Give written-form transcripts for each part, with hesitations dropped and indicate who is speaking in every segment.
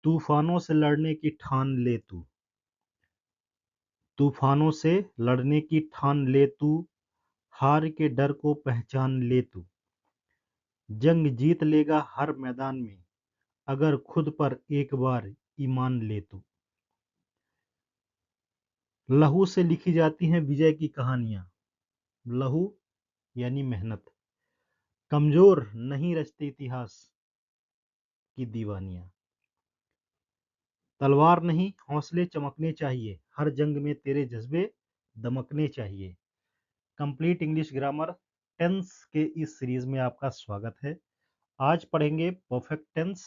Speaker 1: तूफानों से लड़ने की ठान ले तू, तूफानों से लड़ने की ठान ले तू, हार के डर को पहचान ले तू, जंग जीत लेगा हर मैदान में, अगर खुद पर एक बार ईमान ले तू। लहू से लिखी जाती हैं विजय की कहानियां, लहू यानी मेहनत, कमजोर नहीं रचते इतिहास की दीवानियां। तलवार नहीं हौसले चमकने चाहिए, हर जंग में तेरे जज्बे दमकने चाहिए। कंप्लीट इंग्लिश ग्रामर टेंस के इस सीरीज में आपका स्वागत है। आज पढ़ेंगे perfect tense,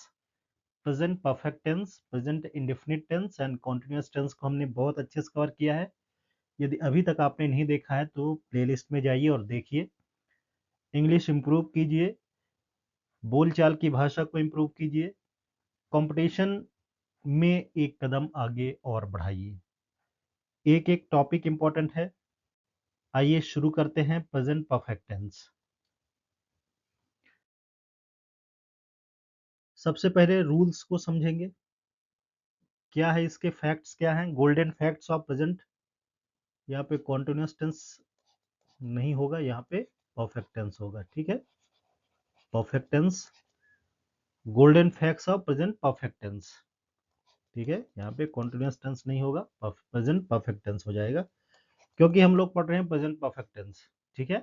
Speaker 1: present perfect tense, present indefinite tense and continuous tense को हमने बहुत अच्छे से कवर किया है। यदि अभी तक आपने नहीं देखा है तो प्लेलिस्ट में जाइए और देखिए। इंग्लिश इंप्रूव कीजिए, बोलचाल की भाषा को इंप्रूव कीजिए, कंपटीशन में एक कदम आगे और बढ़ाइए। एक एक टॉपिक इंपॉर्टेंट है। आइए शुरू करते हैं प्रेजेंट परफेक्ट टेंस। सबसे पहले रूल्स को समझेंगे, क्या है इसके फैक्ट्स, क्या हैं गोल्डन फैक्ट्स ऑफ प्रेजेंट। यहाँ पे कॉन्टिन्यूअस टेंस नहीं होगा, यहाँ पे परफेक्ट टेंस होगा, ठीक है। Perfect tense, golden facts of present perfect tense, ठीक है। यहाँ पे कॉन्टिन्यूअस टेंस नहीं होगा, प्रेजेंट परफेक्ट टेंस हो जाएगा, क्योंकि हम लोग पढ़ रहे हैं प्रेजेंट परफेक्ट टेंस, ठीक है।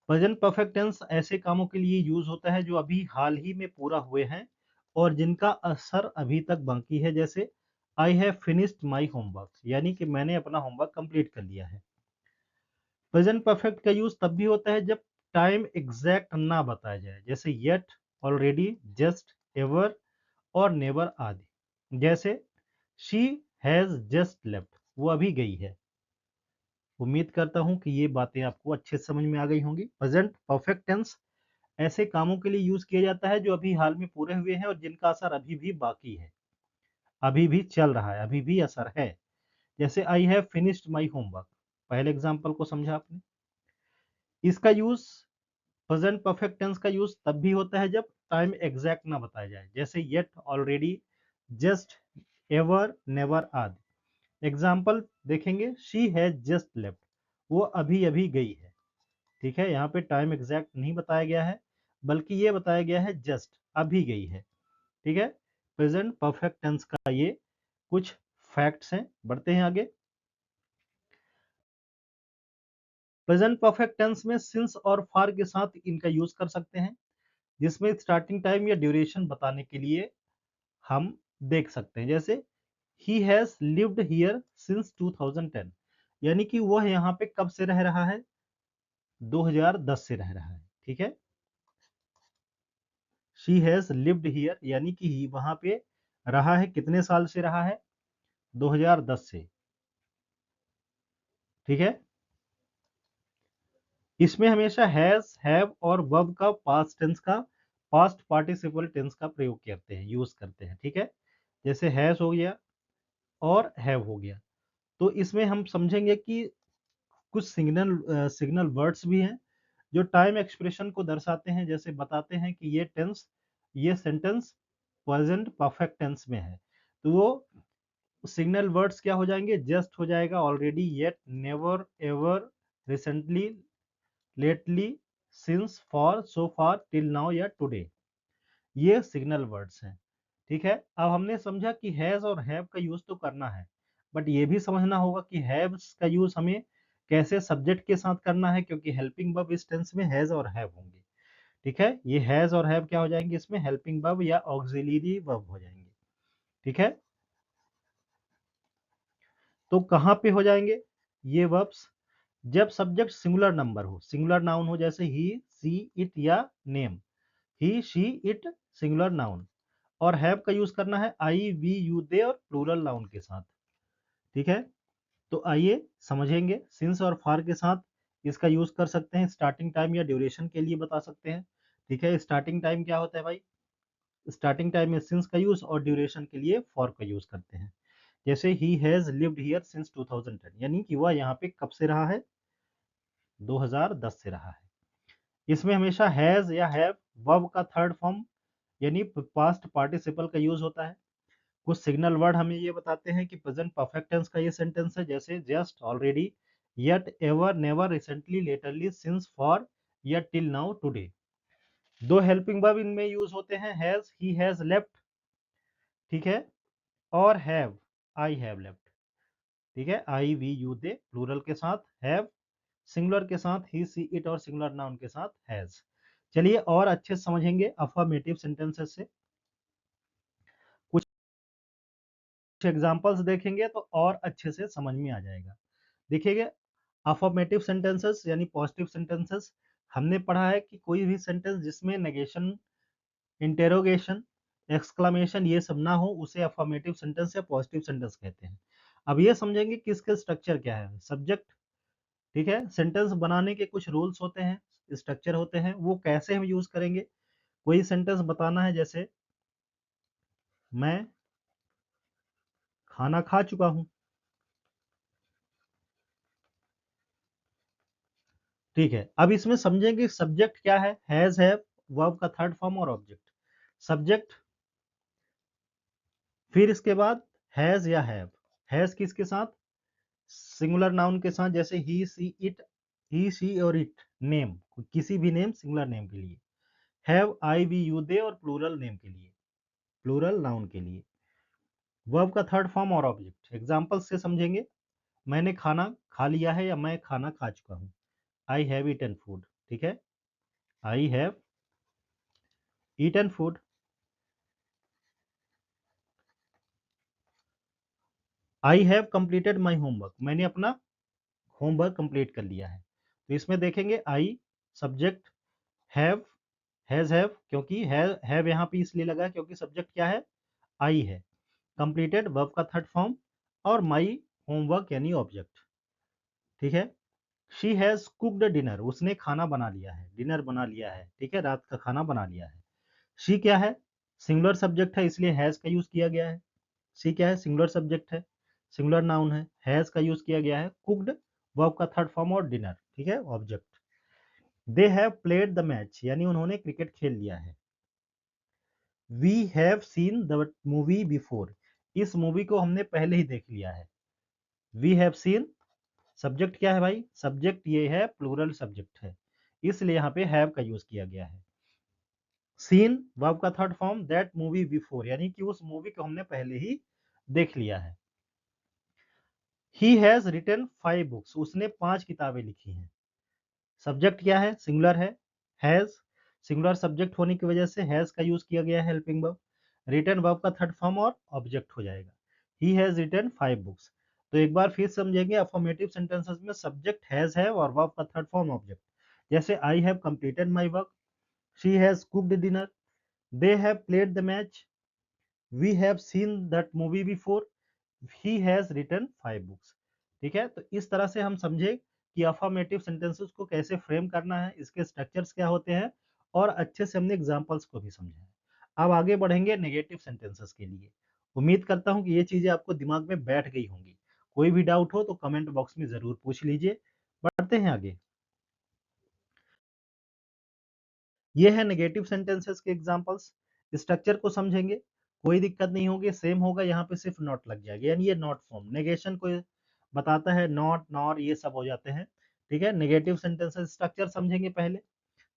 Speaker 1: प्रेजेंट परफेक्ट टेंस ऐसे कामों के लिए यूज होता है जो अभी हाल ही में पूरा हुए हैं और जिनका असर अभी तक बाकी है। जैसे I have finished my homework, यानी कि मैंने अपना होमवर्क कंप्लीट कर लिया है। प्रेजेंट परफेक्ट का यूज तब भी होता है जब टाइम एग्जैक्ट ना बताया जाए, जैसे येट, ऑलरेडी, जस्ट, एवर और नेवर आदि। जैसे शी हैज जस्ट लेफ्ट, वो अभी गई है। उम्मीद करता हूं कि ये बातें आपको अच्छे से समझ में आ गई होंगी। प्रेजेंट परफेक्ट टेंस ऐसे कामों के लिए यूज किया जाता है जो अभी हाल में पूरे हुए हैं और जिनका असर अभी भी बाकी है, अभी भी चल रहा है, अभी भी असर है। जैसे I have finished my homework, पहले एग्जाम्पल को समझा आपने। इसका यूज, प्रेजेंट परफेक्ट टेंस का यूज तब भी होता है जब टाइम एग्जैक्ट ना बताया जाए, जैसे yet, already, just, ever, never आदि। एग्जाम्पल देखेंगे, शी हैज जस्ट लेफ्ट, वो अभी अभी गई है, ठीक है। यहाँ पे टाइम एग्जैक्ट नहीं बताया गया है, बल्कि ये बताया गया है जस्ट, अभी गई है, ठीक है। प्रेजेंट परफेक्ट टेंस का ये कुछ फैक्ट्स हैं। बढ़ते हैं आगे। प्रेजेंट परफेक्ट टेंस में सिंस और फॉर के साथ इनका यूज कर सकते हैं, जिसमें स्टार्टिंग टाइम या ड्यूरेशन बताने के लिए हम देख सकते हैं। जैसे he has lived here since 2010, यानी कि वह यहाँ पे कब से रह रहा है, 2010 से रह रहा है, ठीक है। शी हैज लिव्ड हियर यानी कि ही वहां पे रहा है, कितने साल से रहा है, 2010 से, ठीक है। इसमें हमेशा हैज, हैव और वर्ब का पास्ट टेंस का, पास्ट पार्टिसिपल टेंस का प्रयोग करते हैं, यूज करते हैं, ठीक है। जैसे हैज हो गया और हैव हो गया। तो इसमें हम समझेंगे कि कुछ सिग्नल वर्ड्स भी हैं जो टाइम एक्सप्रेशन को दर्शाते हैं, जैसे बताते हैं कि ये टेंस, ये सेंटेंस प्रेजेंट परफेक्ट टेंस में है। तो वो सिग्नल वर्ड्स क्या हो जाएंगे, जस्ट हो जाएगा, already, yet, never, ever, recently, lately, since, for, so far, till now या टुडे। ये सिग्नल वर्ड्स हैं, ठीक है। अब हमने समझा कि हैज और हैव का यूज तो करना है, बट ये भी समझना होगा कि हैव्स का यूज हमें कैसे सब्जेक्ट के साथ करना है, क्योंकि हेल्पिंग वर्ब इस टेंस में हैज और हैव होंगे, ठीक है। ये हैज और हैव क्या हो जाएंगे, इसमें हेल्पिंग वर्ब या ऑक्सिलरी वर्ब हो जाएंगे, ठीक है। तो कहां पे हो जाएंगे ये वर्ब्स, जब सब्जेक्ट सिंगुलर नंबर हो, सिंगुलर नाउन हो, जैसे ही, सी, इट या name. He, she, it singular noun, और हैव का यूज करना है आई, वी, यू, दे और प्लूरल नाउन के साथ, ठीक है। तो आइए समझेंगे, सिंस और फॉर के साथ इसका यूज कर सकते हैं, स्टार्टिंग टाइम या ड्यूरेशन के लिए बता सकते हैं, ठीक है। स्टार्टिंग टाइम क्या होता है भाई, स्टार्टिंग टाइम में सिंस का यूज और ड्यूरेशन के लिए फॉर का यूज करते हैं। जैसे he has lived here since 2010, यानी कि वह यहाँ पे कब से रहा है, 2010 से रहा है। इसमें हमेशा हैज या हैव वर्ब का थर्ड फॉर्म यानी पास्ट पार्टिसिपल का यूज होता है, कुछ सिग्नल वर्ड हमें ये बताते हैं कि प्रेजेंट परफेक्ट टेंस का ये सेंटेंस है, जैसे just, already, yet, ever, never, recently, latterly, since, for, या टिल नाउ, टुडे। दो हेल्पिंग वर्ब इनमें यूज होते हैं, हैज, ही हैज लेफ्ट, ठीक है, और हैव, आई हैव लेफ्ट, ठीक है, आई, वी, यू, दे प्लूरल के साथ, हैव सिंगुलर के साथ, ही, सी, इट, और सिंगुलर नाउन के साथ हैज। चलिए और अच्छे से समझेंगे अफर्मेटिव सेंटेंसेस से, कुछ एग्जांपल्स देखेंगे तो और अच्छे से समझ में आ जाएगा। देखिएगा, अफर्मेटिव सेंटेंसेस यानी पॉजिटिव सेंटेंसेस, हमने पढ़ा है कि कोई भी सेंटेंस जिसमें नेगेशन, इंटेरोगेशन, एक्सक्लेमेशन ये सब ना हो उसे अफर्मेटिव सेंटेंस या पॉजिटिव सेंटेंस कहते हैं। अब ये समझेंगे कि इसके स्ट्रक्चर क्या है। सब्जेक्ट, ठीक है, सेंटेंस बनाने के कुछ रूल्स होते हैं, स्ट्रक्चर होते हैं, वो कैसे हम यूज करेंगे। कोई सेंटेंस बताना है, जैसे मैं खाना खा चुका हूं, ठीक है। अब इसमें समझेंगे सब्जेक्ट क्या है, हैज, हैव, वर्ब का थर्ड फॉर्म और ऑब्जेक्ट। सब्जेक्ट, फिर इसके बाद हैज या हैव। हैज किसके साथ, सिंगुलर नाउन के साथ, जैसे ही, सी, इट, ही, सी और इट, नेम, किसी भी नेम सिंगुलर नेम के लिए। हैव, आई, वी, यू, दे, और प्लूरल नेम के लिए, प्लूरल नाउन के लिए। वर्ब का थर्ड फॉर्म और ऑब्जेक्ट। एग्जांपल से समझेंगे, मैंने खाना खा लिया है या मैं खाना खा चुका हूं, आई हैव ईटन फूड, ठीक है, I have eaten food. I have completed my homework, मैंने अपना होमवर्क कंप्लीट कर लिया है। तो इसमें देखेंगे आई सब्जेक्ट, हैव, हैव, क्योंकि हैव यहाँ पे इसलिए लगा क्योंकि सब्जेक्ट क्या है, आई है। कंप्लीटेड वर्ब का थर्ड फॉर्म, और माई होमवर्क यानी ऑब्जेक्ट, ठीक है। शी हैज कुक्ड डिनर, उसने खाना बना लिया है, डिनर बना लिया है, ठीक है, रात का खाना बना लिया है। शी क्या है, सिंगुलर सब्जेक्ट है, इसलिए हैज का यूज किया गया है। सी क्या है, सिंगुलर सब्जेक्ट है, सिंगुलर नाउन है, हैज का यूज किया गया है। कुक्ड वर्ब का थर्ड फॉर्म और डिनर, ठीक है, object. They have played the match, यानी उन्होंने क्रिकेट खेल लिया है। We have seen the movie before, इस मूवी को हमने पहले ही देख लिया है। वी हैव सीन, सब्जेक्ट क्या है भाई, सब्जेक्ट ये है, प्लूरल सब्जेक्ट है, इसलिए यहाँ पे हैव का यूज किया गया है। सीन वर्ब का third form, that movie before, यानी कि उस मूवी को हमने पहले ही देख लिया है। ही हैज रिटन 5 बुक्स, उसने 5 किताबें लिखी हैं। सब्जेक्ट क्या है, सिंगुलर है, हैज, सिंगुलर सब्जेक्ट होने की वजह से हैज का यूज किया गया है हेल्पिंग वर्ब। रिटन वर्ब का थर्ड फॉर्म और ऑब्जेक्ट हो जाएगा। He has written 5 books. तो एक बार फिर समझेंगे, अफर्मेटिव सेंटेंसेस में सब्जेक्ट हैज है और वर्ब का थर्ड फॉर्म ऑब्जेक्ट। जैसे I have completed my work, she has cooked dinner, they have played the match, we have seen that movie before, he has written 5 books, ठीक है। तो इस तरह से हम समझे कि अफर्मेटिव सेंटेंसेस को कैसे फ्रेम करना है, इसके स्ट्रक्चर्स क्या होते हैं, और अच्छे से हमने एग्जांपल्स को भी समझा है। अब आगे बढ़ेंगे नेगेटिव सेंटेंसेस के लिए। उम्मीद करता हूं कि ये चीजें आपको दिमाग में बैठ गई होंगी। कोई भी डाउट हो तो कमेंट बॉक्स में जरूर पूछ लीजिए। बढ़ते हैं आगे। ये है नेगेटिव सेंटेंसेस के एग्जांपल्स। स्ट्रक्चर को समझेंगे, कोई दिक्कत नहीं होगी, सेम होगा, यहाँ पे सिर्फ नॉट लग जाएगा, यानी ये नॉट फॉर्म नेगेशन को बताता है, नॉट, नॉर ये सब हो जाते हैं, ठीक है। नेगेटिव सेंटेंसेस स्ट्रक्चर समझेंगे पहले।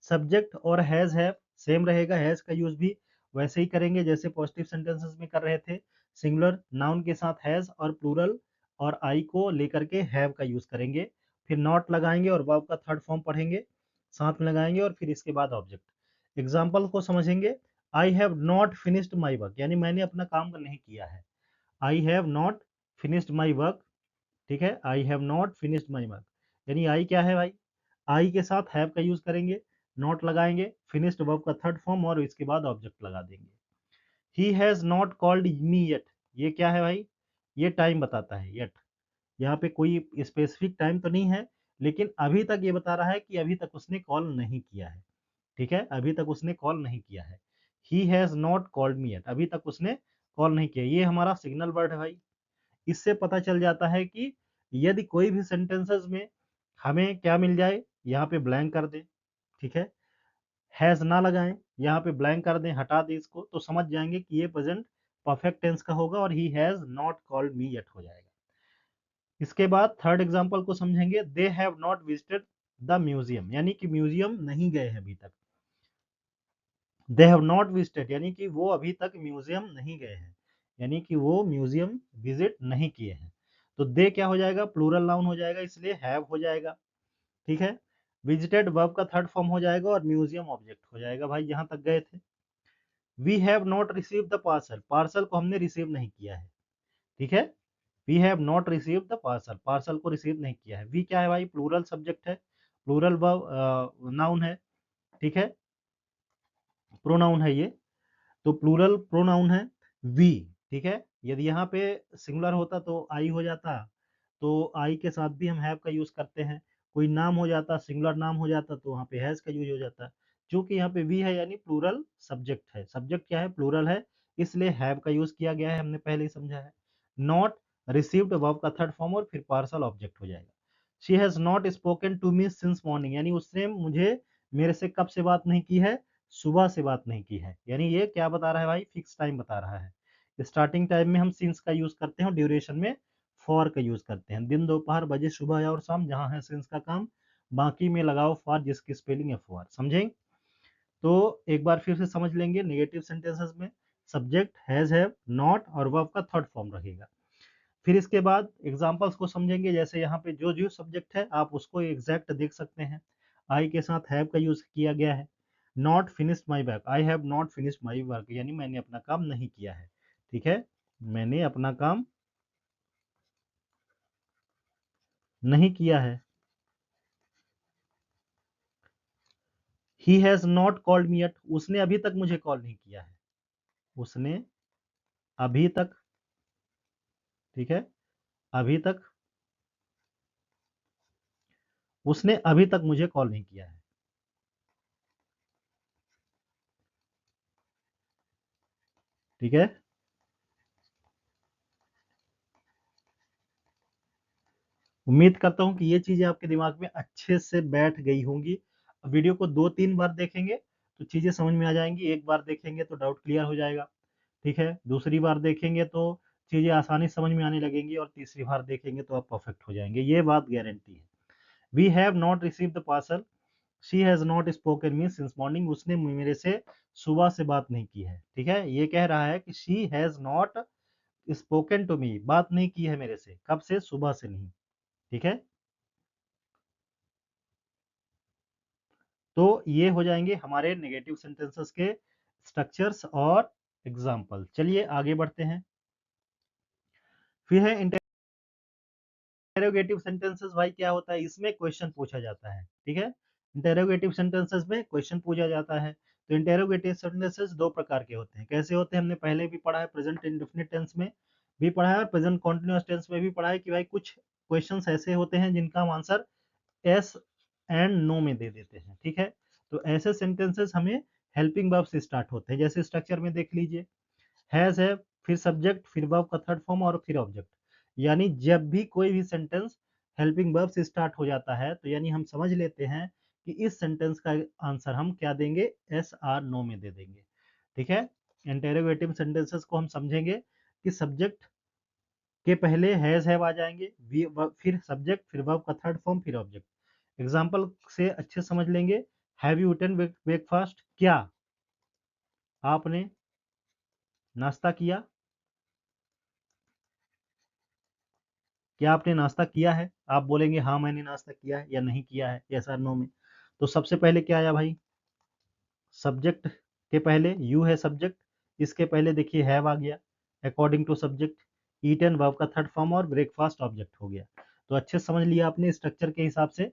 Speaker 1: सब्जेक्ट और हैज हैव सेम रहेगा, हैज का यूज भी वैसे ही करेंगे जैसे पॉजिटिव सेंटेंसेस में कर रहे थे। सिंगुलर नाउन के साथ हैज, और प्लूरल और आई को लेकर के हैव का यूज करेंगे। फिर नॉट लगाएंगे और वर्ब का थर्ड फॉर्म पढ़ेंगे, साथ में लगाएंगे, और फिर इसके बाद ऑब्जेक्ट। एग्जाम्पल को समझेंगे, I have not finished my work, यानी मैंने अपना काम नहीं किया है। I have not finished my work, ठीक है, I have not finished my work, यानी आई क्या है भाई, आई के साथ हैव का यूज करेंगे, नॉट लगाएंगे, फिनिश्ड वर्ब का थर्ड फॉर्म, और इसके बाद ऑब्जेक्ट लगा देंगे। He has not called me yet, ये क्या है भाई, ये टाइम बताता है, येट, यहाँ पे कोई स्पेसिफिक टाइम तो नहीं है, लेकिन अभी तक ये बता रहा है कि अभी तक उसने कॉल नहीं किया है, ठीक है, अभी तक उसने कॉल नहीं किया है। He has not called me yet, अभी तक उसने कॉल नहीं किया, ये हमारा सिग्नल वर्ड है भाई। इससे पता चल जाता है कि यदि कोई भी सेंटेंसेस में हमें क्या मिल जाए, यहाँ पे ब्लैंक कर दें, ठीक है, हैज ना लगाएं, यहाँ पे ब्लैंक कर दें, हटा दें इसको, तो समझ जाएंगे कि ये प्रेजेंट परफेक्ट टेंस का होगा और he has not called me yet हो जाएगा। इसके बाद थर्ड एग्जांपल को समझेंगे, दे have not visited the museum, यानी कि म्यूजियम नहीं गए हैं अभी तक। दे हैव नॉट विजिटेड यानी कि वो अभी तक म्यूजियम नहीं गए हैं, यानी कि वो म्यूजियम विजिट नहीं किए हैं। तो दे क्या हो जाएगा, प्लूरल नाउन हो जाएगा, इसलिए हैव हो जाएगा। ठीक है, विजिटेड वर्ब का थर्ड फॉर्म हो जाएगा और म्यूजियम ऑब्जेक्ट हो जाएगा। भाई यहां तक गए थे। We have not receive the parcel, parcel को हमने रिसीव नहीं किया है। ठीक है, we have not receive the parcel, parcel को रिसीव नहीं किया है। वी क्या है भाई, प्लूरल सब्जेक्ट है, प्लूरल वर्ब नाउन है। ठीक है, प्रोनाउन है ये, तो प्लूरल प्रोनाउन है वी। ठीक है, यदि यहाँ पे सिंगुलर होता तो आई हो जाता, तो आई के साथ भी हम हैव का यूज करते हैं। कोई नाम हो जाता, सिंगुलर नाम हो जाता, तो वहाँ पे हैज का यूज हो जाता। क्योंकि यहाँ पे वी है यानी प्लूरल सब्जेक्ट है, सब्जेक्ट क्या है, प्लूरल है, इसलिए हैव का यूज किया गया है, हमने पहले ही समझा है। नॉट रिसीव्ड वर्ब का थर्ड फॉर्म और फिर पार्सल ऑब्जेक्ट हो जाएगा। She has not spoken to me since morning, यानी उसने मुझे मेरे से कब से बात नहीं की है, सुबह से बात नहीं की है। यानी ये क्या बता रहा है भाई, फिक्स टाइम बता रहा है। स्टार्टिंग टाइम में हम सिंस का यूज करते हैं और ड्यूरेशन में फॉर का यूज करते हैं। दिन, दोपहर, बजे, सुबह और शाम, जहां है सिंस का काम, बाकी में लगाओ फॉर, जिसकी स्पेलिंग है फॉर। समझें? तो एक बार फिर से समझ लेंगे, नेगेटिव सेंटेंसेस में सब्जेक्ट हैज, हैव, नॉट और वर्ब का थर्ड फॉर्म रहेगा। फिर इसके बाद एग्जांपल्स को समझेंगे, जैसे यहाँ पे जो जो सब्जेक्ट है आप उसको एग्जैक्ट देख सकते हैं। आई के साथ हैव का यूज किया गया है। Not finished my work, I have not finished my work, यानी मैंने अपना काम नहीं किया है। ठीक है, मैंने अपना काम नहीं किया है। He has not called me yet, उसने अभी तक मुझे कॉल नहीं किया है। उसने अभी तक, ठीक है, अभी तक, उसने अभी तक मुझे कॉल नहीं किया है। ठीक है, उम्मीद करता हूँ कि ये चीजें आपके दिमाग में अच्छे से बैठ गई होंगी। वीडियो को 2-3 बार देखेंगे तो चीजें समझ में आ जाएंगी, एक बार देखेंगे तो डाउट क्लियर हो जाएगा। ठीक है, दूसरी बार देखेंगे तो चीजें आसानी समझ में आने लगेंगी और तीसरी बार देखेंगे तो आप परफेक्ट हो जाएंगे, ये बात गारंटी है। We have not receive the parcel, she has not spoken me since morning, उसने मेरे से सुबह से बात नहीं की है। ठीक है, ये कह रहा है कि she has not spoken to me, बात नहीं की है मेरे से, कब से, सुबह से नहीं। ठीक है, तो ये हो जाएंगे हमारे नेगेटिव सेंटेंसेस के स्ट्रक्चर्स और एग्जाम्पल। चलिए आगे बढ़ते हैं। फिर है इंटेरोगेटिव सेंटेंसेस। भाई क्या होता है, इसमें क्वेश्चन पूछा जाता है। ठीक है, इंटेरोगेटिव सेंटेंसेस में क्वेश्चन पूछा जाता है। तो इंटेरोगेटिव सेंटेंसेस दो प्रकार के होते हैं। कैसे होते हैं, हमने पहले भी पढ़ा है, प्रेजेंट इंडेफिनिट टेंस में भी पढ़ा है और प्रेजेंट कॉन्टिन्यूअस टेंस में भी पढ़ा है कि भाई कुछ क्वेश्चंस ऐसे होते हैं जिनका हम आंसर एस एंड नो में दे देते हैं। ठीक है, तो ऐसे सेंटेंसेस हमें हेल्पिंग वर्ब से स्टार्ट होते हैं। जैसे स्ट्रक्चर में देख लीजिए, हैज है, फिर सब्जेक्ट, फिर वर्ब का थर्ड फॉर्म और फिर ऑब्जेक्ट। यानी जब भी कोई भी सेंटेंस हेल्पिंग वर्ब से स्टार्ट हो जाता है तो यानी हम समझ लेते हैं कि इस सेंटेंस का आंसर हम क्या देंगे, एस आर नो में दे देंगे। ठीक है, इंटेरोगेटिव सेंटेंसेस को हम समझेंगे कि सब्जेक्ट के पहले हैज हैव आ जाएंगे, फिर सब्जेक्ट, फिर वर्ब का थर्ड फॉर्म, फिर ऑब्जेक्ट। एग्जाम्पल से अच्छे समझ लेंगे। हैव यू ईटन ब्रेकफास्ट, क्या आपने नाश्ता किया, क्या आपने नाश्ता किया है। आप बोलेंगे हाँ मैंने नाश्ता किया है या नहीं किया है, यस और नो में। तो सबसे पहले क्या आया भाई, सब्जेक्ट के पहले यू है सब्जेक्ट, इसके पहले देखिए हैव आ गया according to subject, eaten verb का थर्ड फॉर्म और ब्रेकफास्ट ऑब्जेक्ट हो गया। तो अच्छे समझ लिया आपने स्ट्रक्चर के हिसाब से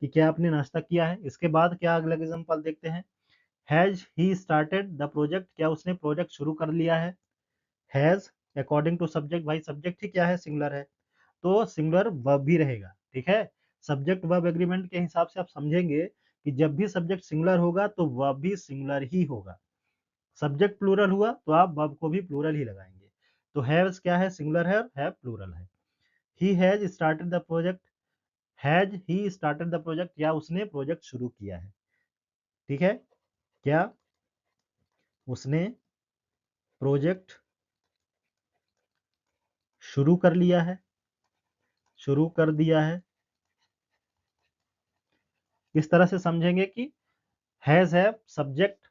Speaker 1: कि क्या आपने नाश्ता किया है। इसके बाद क्या अगला एग्जांपल देखते हैं, has he started the project, क्या उसने प्रोजेक्ट शुरू कर लिया है। हैज अकॉर्डिंग टू सब्जेक्ट, भाई सब्जेक्ट ही क्या है, सिंगुलर है, तो सिंगुलर वर्ब भी रहेगा। ठीक है, सब्जेक्ट वर्ब एग्रीमेंट के हिसाब से आप समझेंगे कि जब भी सब्जेक्ट सिंगुलर होगा तो वर्ब भी सिंगुलर ही होगा। सब्जेक्ट प्लूरल हुआ तो आप वर्ब को भी प्लूरल ही लगाएंगे। तो हैव्स क्या है, सिंगुलर है, हैव प्लूरल है। He has started the project, has he started the project, या उसने प्रोजेक्ट शुरू किया है। ठीक है, क्या उसने प्रोजेक्ट शुरू कर लिया है, शुरू कर दिया है। इस तरह से समझेंगे कि हैज है सब्जेक्ट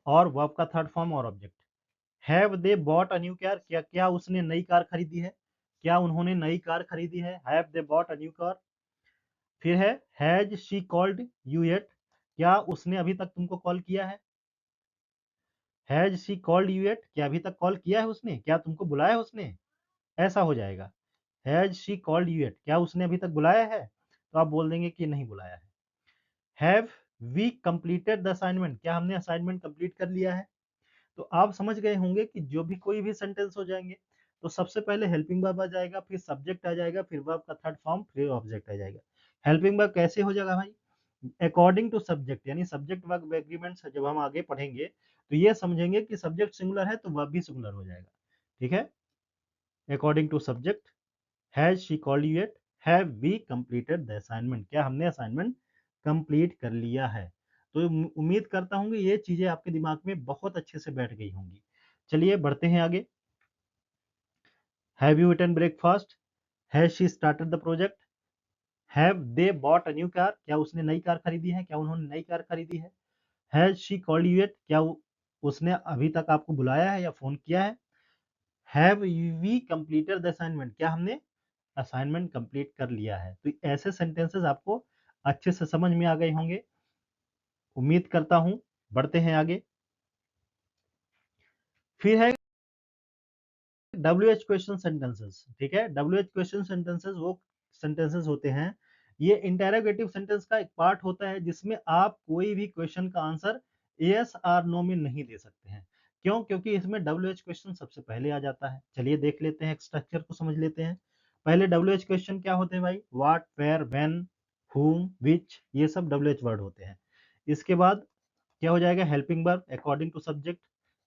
Speaker 1: और वर्ब का थर्ड फॉर्म और object. Have they bought a new car, क्या क्या उसने नई कार खरीदी है, क्या उन्होंने नई कार खरीदी है, have they bought a new car. फिर है has she called you yet, क्या उसने अभी तक तुमको कॉल किया है, has she called you yet, क्या अभी तक कॉल किया है उसने, क्या तुमको बुलाया है उसने, ऐसा हो जाएगा। Has she called you yet, क्या उसने अभी तक बुलाया है, तो आप बोल देंगे कि नहीं बुलाया है। Have we completed the assignment, क्या हमने असाइनमेंट कंप्लीट कर लिया है। तो आप समझ गए होंगे कि जो भी कोई भी सेंटेंस हो जाएंगे तो सबसे पहले हेल्पिंग वर्ब आ जाएगा, फिर सब्जेक्ट आ जाएगा, फिर वर्ब का थर्ड फॉर्म, फिर ऑब्जेक्ट आ जाएगा। हेल्पिंग वर्ब कैसे हो जाएगा भाई, अकॉर्डिंग टू सब्जेक्ट, यानी सब्जेक्ट वर्ब एग्रीमेंट जब हम आगे पढ़ेंगे तो ये समझेंगे कि सब्जेक्ट सिंगुलर है तो वर्ब भी सिंगुलर हो जाएगा। ठीक है, according to subject, has she called you it, have we completed the assignment, क्या हमने असाइनमेंट कंप्लीट कर लिया है। तो उम्मीद करता हूँ कि ये चीजें आपके दिमाग में बहुत अच्छे से बैठ गई होंगी। चलिए बढ़ते हैं आगे। Have you eaten breakfast, has she started the project, have they bought a new car, क्या उसने नई कार खरीदी है, क्या उन्होंने नई कार खरीदी है। Has she called you it, क्या उसने अभी तक आपको बुलाया है या फोन किया है। Have we completed the assignment, क्या हमने असाइनमेंट कंप्लीट कर लिया है। तो ऐसे सेंटेंसेस आपको अच्छे से समझ में आ गए होंगे, उम्मीद करता हूं। बढ़ते हैं आगे। फिर है WH क्वेश्चन सेंटेंसेस। ठीक है, WH क्वेश्चन सेंटेंसेस वो सेंटेंसेस होते हैं, ये इंटेरोगेटिव सेंटेंस का एक पार्ट होता है जिसमें आप कोई भी क्वेश्चन का आंसर यस और नो में नहीं दे सकते हैं। क्यों, क्योंकि इसमें WH क्वेश्चन सबसे पहले आ जाता है। चलिए देख लेते हैं, स्ट्रक्चर को समझ लेते हैं। पहले WH क्वेश्चन क्या होते हैं भाई, what, where, when, whom, which, ये सब WH वर्ड होते हैं। इसके बाद क्या हो जाएगा, helping verb according to subject,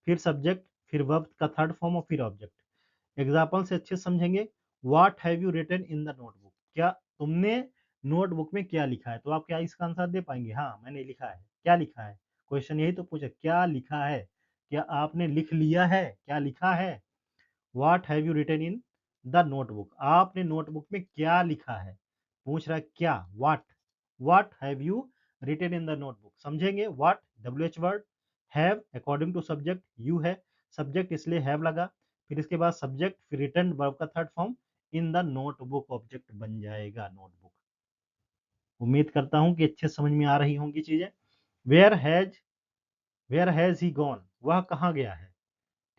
Speaker 1: फिर सब्जेक्ट, फिर वर्ब का थर्ड फॉर्म और फिर ऑब्जेक्ट। एग्जाम्पल से अच्छे समझेंगे। What have you written in the notebook, क्या तुमने नोटबुक में क्या लिखा है। तो आप क्या इसका आंसर दे पाएंगे, हाँ मैंने लिखा है। क्या लिखा है, क्वेश्चन यही तो पूछा, क्या लिखा है, क्या आपने लिख लिया है, क्या लिखा है। What have you written in the notebook, आपने नोटबुक में क्या लिखा है, पूछ रहा है क्या, what have you written in the notebook. समझेंगे, what WH word, have according to subject, you है सब्जेक्ट इसलिए हैव लगा, फिर इसके बाद सब्जेक्ट, फिर रिटर्न वर्ब का third form, in the notebook object बन जाएगा नोटबुक। उम्मीद करता हूं कि अच्छे समझ में आ रही होंगी चीजें। वेयर हैज ही गॉन, वह कहाँ गया है।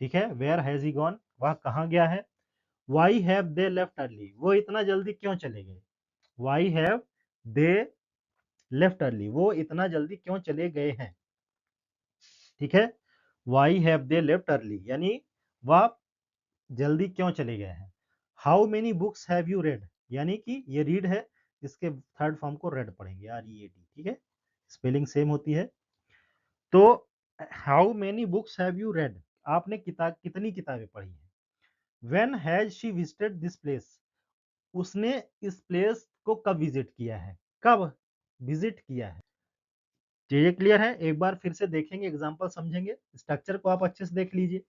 Speaker 1: ठीक है, वेयर हैज ही गॉन, वह कहाँ गया है। Why have they left early, वो इतना जल्दी क्यों चले गए। Why have they left early, वो इतना जल्दी क्यों चले गए हैं। ठीक है, why have they left early, यानी वह जल्दी क्यों चले गए हैं। How many books have you read, यानी कि ये रीड है, इसके थर्ड फॉर्म को रेड पढ़ेंगे, READ। ठीक है, स्पेलिंग सेम होती है। तो how many books have you read, आपने कितनी किताबें पढ़ी हैं। When has she visited this place, उसने इस प्लेस को कब विजिट किया है, कब विजिट किया है। चीजें क्लियर है, एक बार फिर से देखेंगे, एग्जांपल समझेंगे। स्ट्रक्चर को आप अच्छे से देख लीजिए।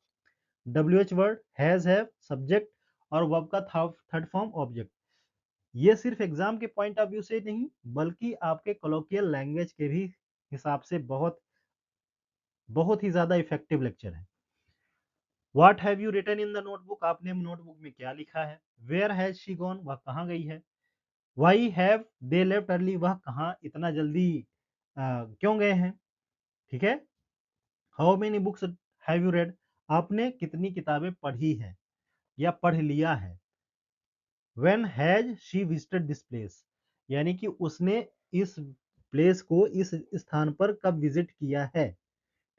Speaker 1: WH word, has, have, subject और वर्ब का थर्ड फॉर्म ऑब्जेक्ट। ये सिर्फ एग्जाम के पॉइंट ऑफ व्यू से नहीं बल्कि आपके कॉलोकियल लैंग्वेज के भी हिसाब से बहुत बहुत ही ज्यादा इफेक्टिव लेक्चर है। What have you written in the notebook, आपने नोटबुक में क्या लिखा है। वेयर हैज शी गॉन, वह कहाँ गई है। Why have they left early, वह कहाँ इतना जल्दी क्यों गए हैं। ठीक है, how many books have you read, आपने कितनी किताबें पढ़ी है या पढ़ लिया है। When has she visited this place, यानी कि उसने इस प्लेस को, इस स्थान पर कब विजिट किया है।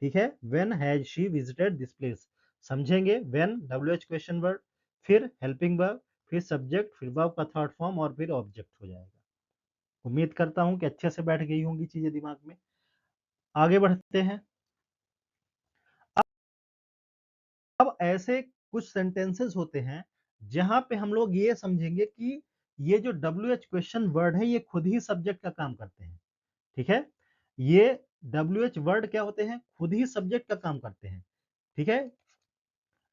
Speaker 1: ठीक है, when has she visited this place. समझेंगे, व्हेन WH क्वेश्चन वर्ड, फिर हेल्पिंग वर्ब, फिर सब्जेक्ट, फिर वर्ब का थर्ड फॉर्म और फिर ऑब्जेक्ट हो जाएगा। उम्मीद करता हूं कि अच्छे से बैठ गई होंगी चीजें दिमाग में। आगे बढ़ते हैं। अब ऐसे कुछ सेंटेंसेस होते हैं जहां पे हम लोग ये समझेंगे कि ये जो WH क्वेश्चन वर्ड है ये खुद ही सब्जेक्ट का काम करते हैं। ठीक है, ये WH वर्ड क्या होते हैं, खुद ही सब्जेक्ट का काम करते हैं। ठीक है,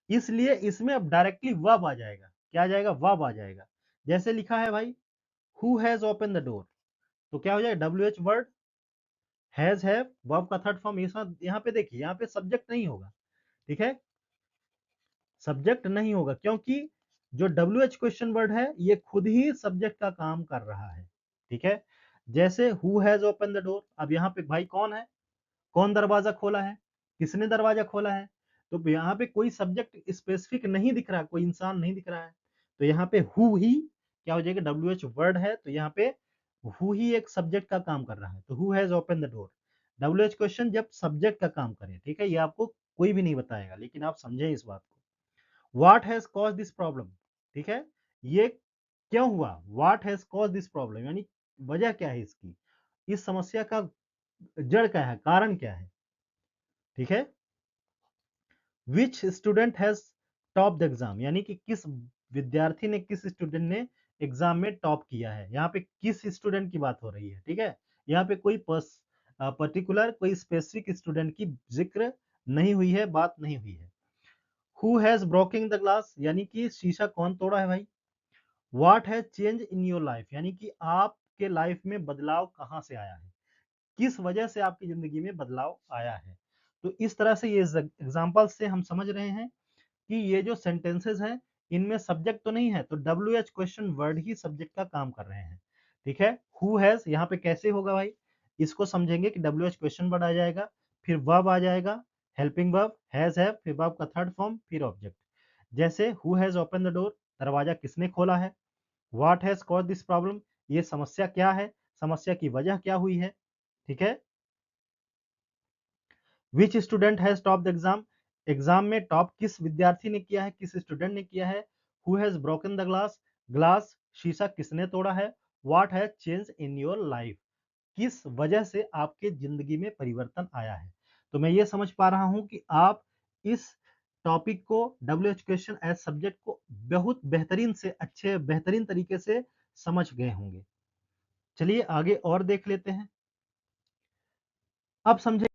Speaker 1: इसलिए इसमें अब डायरेक्टली वर्ब आ जाएगा। क्या आ जाएगा, वर्ब आ जाएगा। जैसे लिखा है भाई who has open the door, तो क्या हो जाएगा, WH word, has have verb का थर्ड फॉर्म। यहाँ पे देखिए, यहाँ पे सब्जेक्ट नहीं होगा, ठीक है, सब्जेक्ट नहीं होगा, क्योंकि जो WH क्वेश्चन वर्ड है ये खुद ही सब्जेक्ट का काम कर रहा है, ठीक है। जैसे who has open the door, अब यहाँ पे भाई कौन है, कौन दरवाजा खोला है, किसने दरवाजा खोला है, तो यहाँ पे कोई सब्जेक्ट स्पेसिफिक नहीं दिख रहा, कोई इंसान नहीं दिख रहा है, तो यहाँ पे हु ही क्या हो जाएगा, WH वर्ड है, तो यहाँ पे हु ही एक सब्जेक्ट का काम कर रहा है, तो who has open the door. WH question जब सब्जेक्ट का काम करे, ठीक है, ये आपको कोई भी नहीं बताएगा, लेकिन आप समझें इस बात को। What has cause this problem, ठीक है, ये क्यों हुआ, what has cause this problem, यानी वजह क्या है इसकी, इस समस्या का जड़ क्या है, कारण क्या है, ठीक है। Which student has top the exam, यानी कि किस विद्यार्थी ने, किस स्टूडेंट ने एग्जाम में टॉप किया है, यहाँ पे किस स्टूडेंट की बात हो रही है, ठीक है, यहाँ पे कोई पर्टिकुलर कोई स्पेसिफिक स्टूडेंट की जिक्र नहीं हुई है, बात नहीं हुई है। Who has broking the glass, यानी कि शीशा कौन तोड़ा है भाई। What has change in your life, यानी कि आपके लाइफ में बदलाव कहाँ से आया है, किस वजह से आपकी जिंदगी में बदलाव आया है। तो इस तरह से ये एग्जाम्पल से हम समझ रहे हैं कि ये जो सेंटेंसेस हैं इनमें सब्जेक्ट तो नहीं है, तो WH क्वेश्चन वर्ड ही सब्जेक्ट का काम कर रहे हैं, ठीक है। हु हैज यहाँ पे कैसे होगा भाई, इसको समझेंगे कि WH क्वेश्चन वर्ड आ जाएगा, फिर वर्ब आ जाएगा, हेल्पिंग वर्ब, हैज हैव, फिर वर्ब का थर्ड फॉर्म, फिर ऑब्जेक्ट। जैसे who has open the door, दरवाजा किसने खोला है। What has cause this problem, ये समस्या क्या है, समस्या की वजह क्या हुई है, ठीक है। Which student has top the exam, exam में टॉप किस विद्यार्थी ने किया है, किस स्टूडेंट ने किया है। Who has broken the glass, glass शीशा किसने तोड़ा है। What has change in your life, किस वजह से आपके जिंदगी में परिवर्तन आया है। तो मैं ये समझ पा रहा हूं कि आप इस टॉपिक को, WH क्वेश्चन एज सब्जेक्ट को बहुत बेहतरीन से अच्छे बेहतरीन तरीके से समझ गए होंगे। चलिए आगे और देख लेते हैं। अब समझे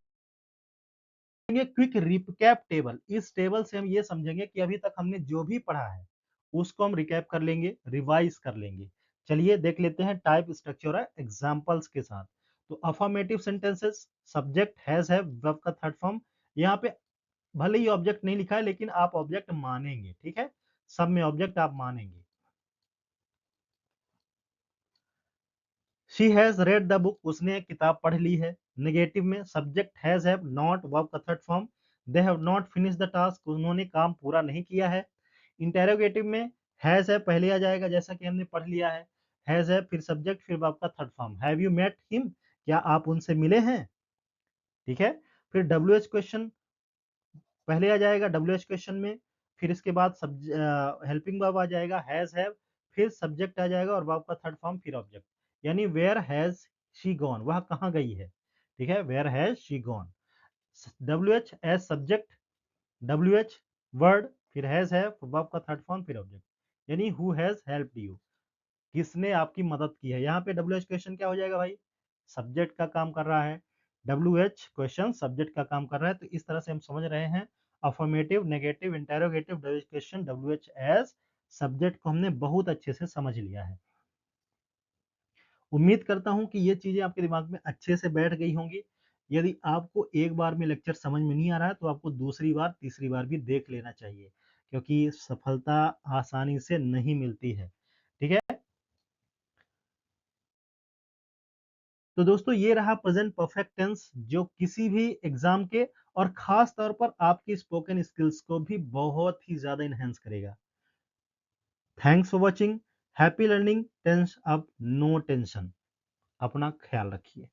Speaker 1: क्विक रिकैप टेबल, इस टेबल से हम ये समझेंगे कि अभी तक हमने जो भी पढ़ा है उसको हम रिकैप कर लेंगे, रिवाइज कर लेंगे। चलिए देख लेते हैं टाइप, स्ट्रक्चर और एग्जांपल्स के साथ। तो affirmative sentences, subject has have, verb का थर्ड फॉर्म। यहाँ पे भले ही ऑब्जेक्ट नहीं लिखा है लेकिन आप ऑब्जेक्ट मानेंगे, ठीक है, सब में ऑब्जेक्ट आप मानेंगे। She has read the book, उसने किताब पढ़ ली है। नेगेटिव में subject has have, not verb का third form, they have not finish the task, उन्होंने काम पूरा नहीं किया है। इंटेरोगेटिव में हैज है पहले आ जाएगा, जैसा कि हमने पढ़ लिया है, हैज है फिर सब्जेक्ट फिर वर्ब का third form. Have you met him, क्या आप उनसे मिले हैं, ठीक है। फिर WH क्वेश्चन पहले आ जाएगा WH क्वेश्चन में, फिर इसके बाद हेल्पिंग वर्ब आ जाएगा हैज हैव, फिर सब्जेक्ट आ जाएगा और वर्ब का थर्ड फॉर्म फिर ऑब्जेक्ट। यानी वेयर हैज शी गॉन, वह कहाँ गई है, ठीक है, where has she gone. WH as subject, WH word, फिर हैज हैव, वर्ब का थर्ड फॉर्म फिर ऑब्जेक्ट। यानी हु हैज हेल्प्ड यू, किसने आपकी मदद की है। यहाँ पे WH क्वेश्चन क्या हो जाएगा भाई, सब्जेक्ट का काम कर रहा है, WH क्वेश्चन सब्जेक्ट का काम कर रहा है। तो इस तरह से हम समझ रहे हैं affirmative, negative, interrogative, WH question, WH as subject को हमने बहुत अच्छे से समझ लिया है। उम्मीद करता हूं कि ये चीजें आपके दिमाग में अच्छे से बैठ गई होंगी। यदि आपको एक बार में लेक्चर समझ में नहीं आ रहा है तो आपको दूसरी बार तीसरी बार भी देख लेना चाहिए, क्योंकि सफलता आसानी से नहीं मिलती है, ठीक है। तो दोस्तों ये रहा प्रेजेंट परफेक्ट टेंस, जो किसी भी एग्जाम के और खास तौर पर आपकी स्पोकन स्किल्स को भी बहुत ही ज्यादा इनहेंस करेगा। Thanks for watching, happy learning, tense up no tension. अपना ख्याल रखिए।